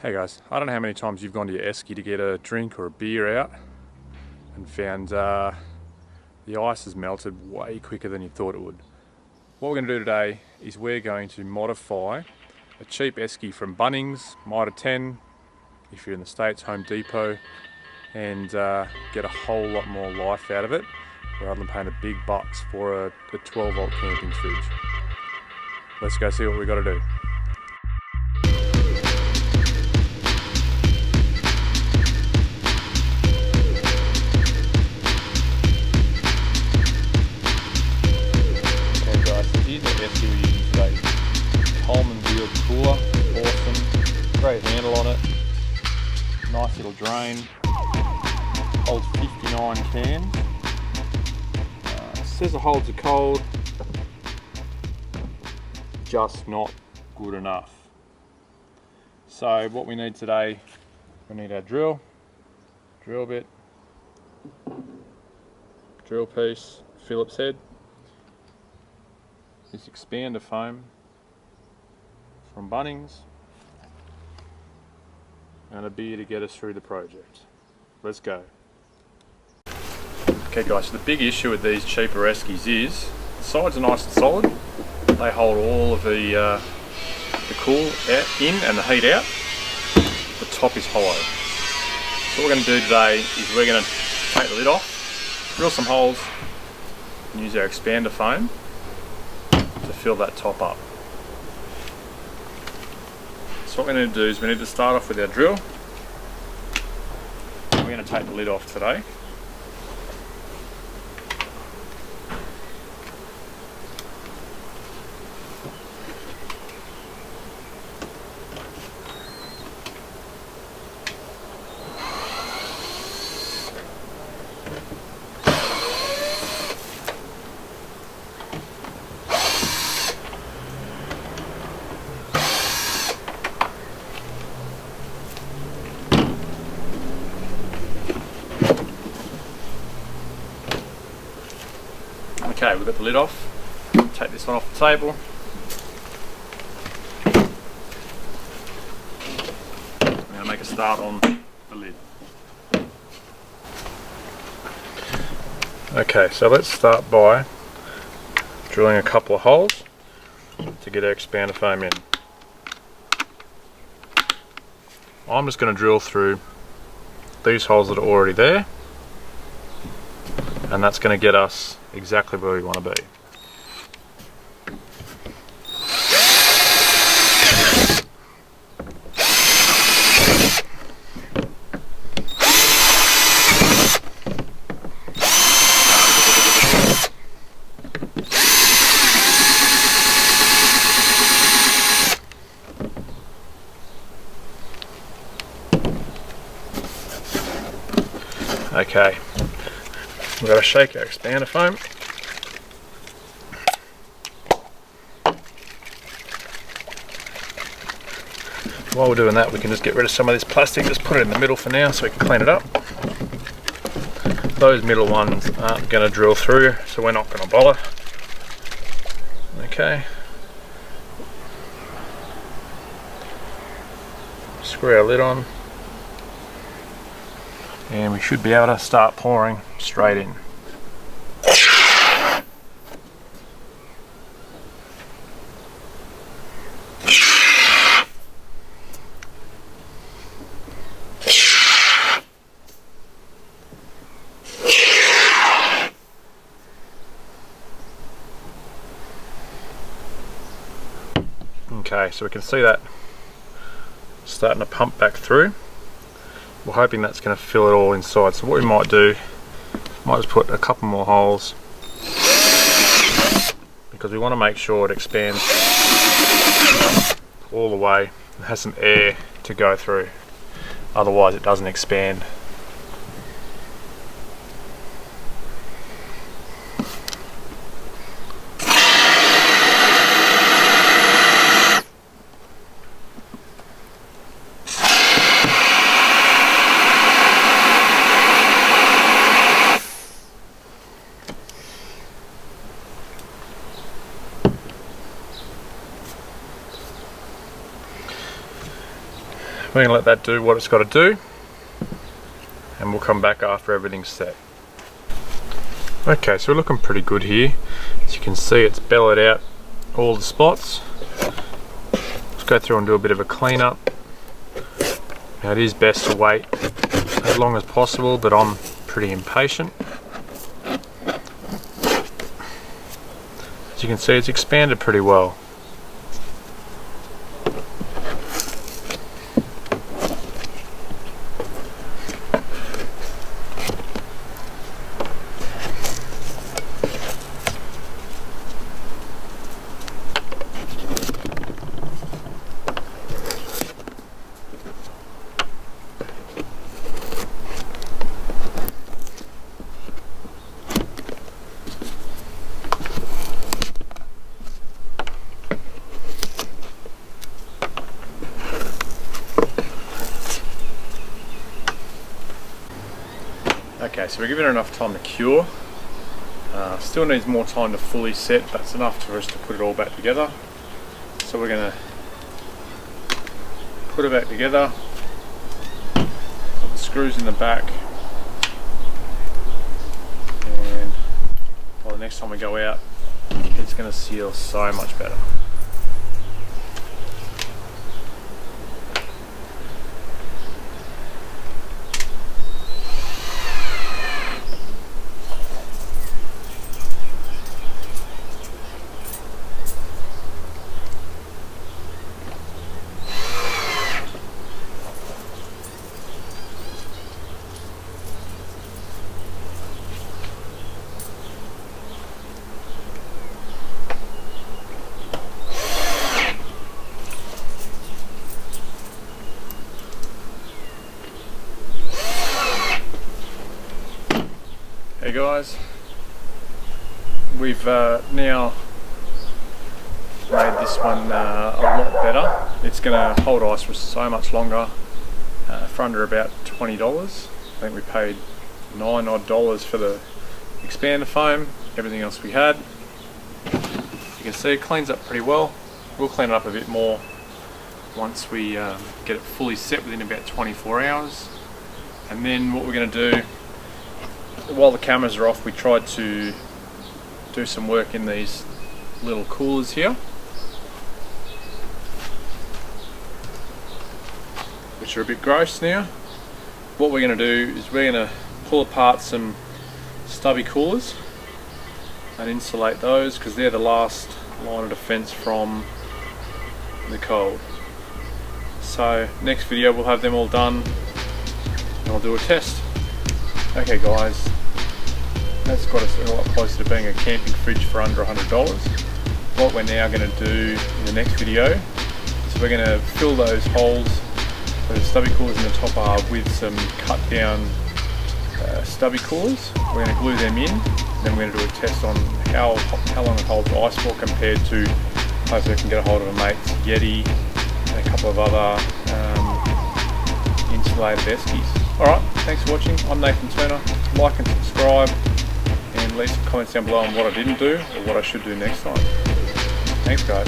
Hey guys, I don't know how many times you've gone to your esky to get a drink or a beer out and found the ice has melted way quicker than you thought it would. What we're going to do today is we're going to modify a cheap esky from Bunnings, Mitre 10, if you're in the States, Home Depot, and get a whole lot more life out of it rather than paying the big bucks for a 12 volt camping fridge. Let's go see what we got to do. Here's the esky we're using today. Coleman wheeled cooler, awesome, great handle on it, nice little drain, holds 59 cans, says it holds a cold, just not good enough. So what we need today, we need our drill bit, drill piece, Phillips head, this expander foam from Bunnings, and a beer to get us through the project. Let's go. Okay guys, so the big issue with these cheaper eskies is the sides are nice and solid. They hold all of the cool out, in and the heat out. The top is hollow. So what we're going to do today is we're going to take the lid off, drill some holes, and use our expander foam to fill that top up. So what we need to do is we need to start off with our drill. We're going to take the lid off today. Okay, we've got the lid off. Take this one off the table. I'm going to make a start on the lid. Okay, so let's start by drilling a couple of holes to get our expander foam in. I'm just going to drill through these holes that are already there, and that's going to get us exactly where we want to be. Okay, we've got to shake our expander foam. While we're doing that, we can just get rid of some of this plastic, just put it in the middle for now so we can clean it up. Those middle ones aren't going to drill through, so we're not going to bother. Okay. Screw our lid on. And we should be able to start pouring straight in. Okay, so we can see that starting to pump back through. We're hoping that's going to fill it all inside. So what we might do, might just put a couple more holes, because we want to make sure it expands all the way and has some air to go through. Otherwise it doesn't expand. We're going to let that do what it's got to do, and we'll come back after everything's set. Okay, so we're looking pretty good here. As you can see, it's bellowed out all the spots. Let's go through and do a bit of a cleanup. Now it is best to wait as long as possible, but I'm pretty impatient. As you can see, it's expanded pretty well. Okay, so we're giving it enough time to cure. Still needs more time to fully set, but it's enough for us to put it all back together. So we're going to put it back together, put the screws in the back, and by the next time we go out, it's going to seal so much better. Hey guys, we've now made this one a lot better. It's going to hold ice for so much longer, for under about $20. I think we paid $9 odd for the expander foam, everything else we had. You can see it cleans up pretty well. We'll clean it up a bit more once we get it fully set within about 24 hours. And then what we're going to do, while the cameras are off, we tried to do some work in these little coolers here, which are a bit gross now. What we're going to do is we're going to pull apart some stubby coolers and insulate those, because they're the last line of defense from the cold. So next video we'll have them all done and we'll do a test. Okay guys, that's got us a lot closer to being a camping fridge for under $100. What we're now going to do in the next video is we're going to fill those holes, those stubby coolers in the top are, with some cut down stubby coolers. We're going to glue them in, then we're going to do a test on how long it holds ice for, compared to, hopefully I can get a hold of a mate's YETI and a couple of other insulated eskies. Alright, thanks for watching. I'm Nathan Turner. Like and subscribe, and leave some comments down below on what I didn't do or what I should do next time. Thanks guys.